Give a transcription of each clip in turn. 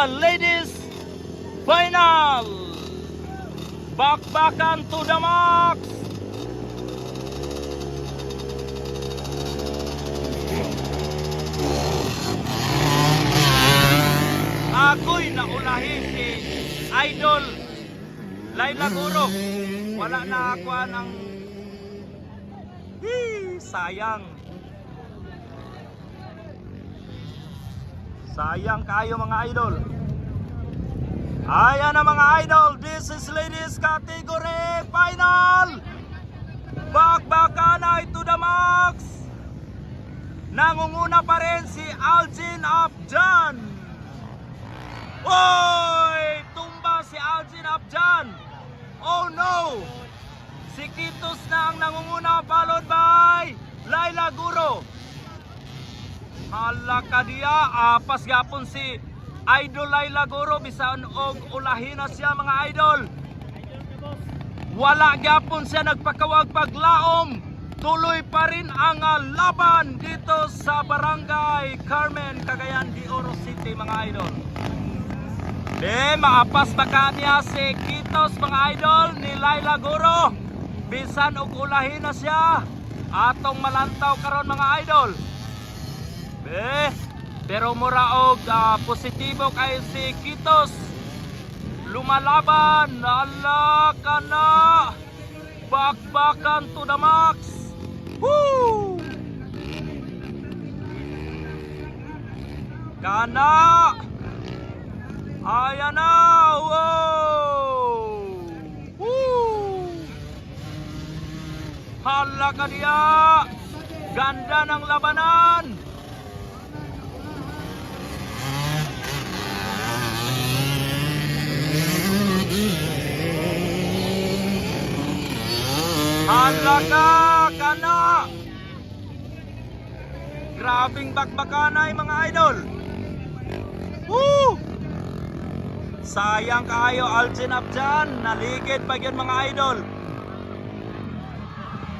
ladies final. Bakbakan to the max. Ako'y naulahin si Idol Laila Guro. Wala na ako ng sayang. Sayang kayo mga idol. Ayan na mga idol, this is ladies category final. Bakbakan ay to the max. Nangunguna pa rin si Algin Abjan. Oy! Tumba si Algin Abjan. Oh no! Si Kitos na ang nangunguna, followed by Laila Guro. Hala ka diya, apas yapon si Idol Laila Guro, bisan og ulahin na siya mga idol. Wala yapon siya nagpakawag paglaom. Tuloy pa rin ang laban dito sa Barangay Carmen, Cagayan de Oro City mga idol. Maapas pa kanya si Kitos mga idol ni Laila Guro. Bisan og ulahin na siya. Atong malantaw karon mga idol. Pero mura og positibo kay si Kitos. Lumalaban, ala ka na. Bakbakan to the max. Woo! Kana. Ayan na. Wow! Woo! Hala ka diya. Ganda ng labanan. Halaga ka na. Grabing bakbakanay mga idol. Woo! Sayang kayo Algin Abjan. Naligid pa yun mga idol.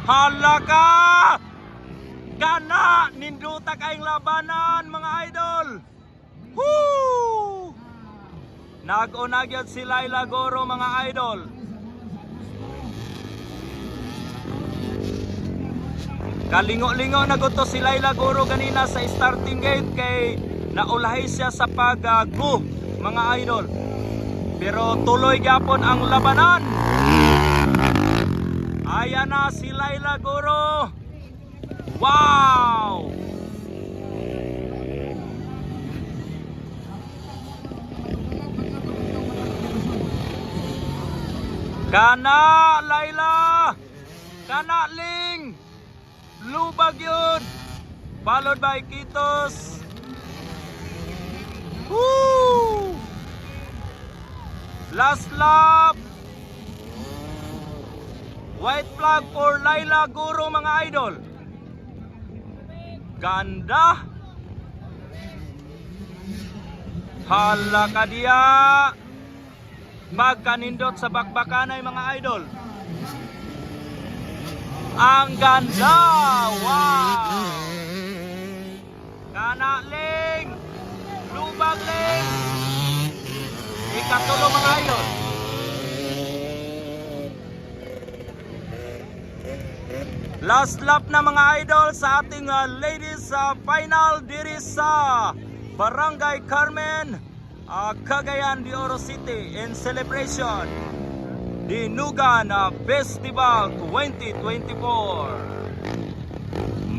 Halaga ka na. Ninduta kayong labanan mga idol. Woo! Nag-unag yun si Laila Guro mga idol. Kalingo-lingo na gusto si Laila Guro ganina sa starting gate kay naulahi siya sa pag-go mga idol. Pero tuloy gyapon ang labanan. Ayan na si Laila Guro. Wow! Kana Laila! Kana Ling! Lubag yun. Followed by Kitos. Woo! Last lap. White flag for Laila Guro mga idol. Ganda. Hala ka diya. Magkanindot sa bakbakanay mga idol. Ang ganda! Wow! Kana Ling! Lubag Ling! Ikatulo mga idol. Last lap na mga idol sa ating ladies final diri sa Barangay Carmen, Cagayan de Oro City in celebration Dinugan Festival 2024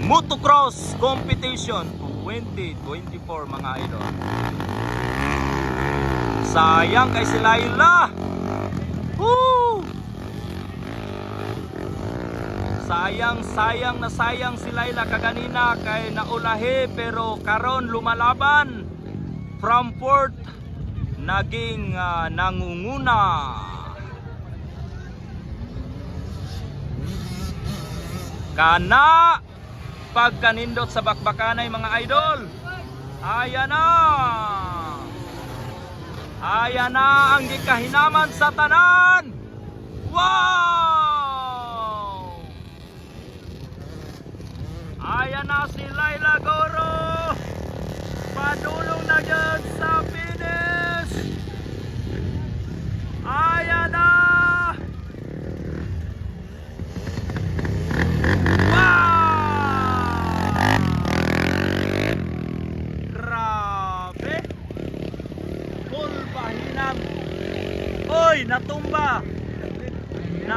Motocross Competition 2024 mga idol. Sayang kay si Laila. Woo! Sayang si Laila kaganina kay naulahi pero karon lumalaban. From fourth naging nangunguna. Kana pagkanindot sa bakbakanay mga idol. Ayan na. Ayan na ang gikahinaman sa tanan. Wow! Ayan na si Laila Guro. Padulong na dyan sa finish.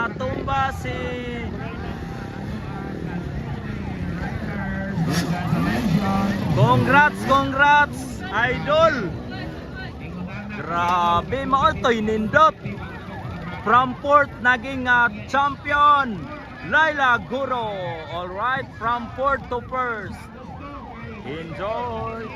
natumba si Congrats, idol. Grabe, maotoy nindot. From fourth naging champion Laila Guro. All right, from fourth to first. Enjoy.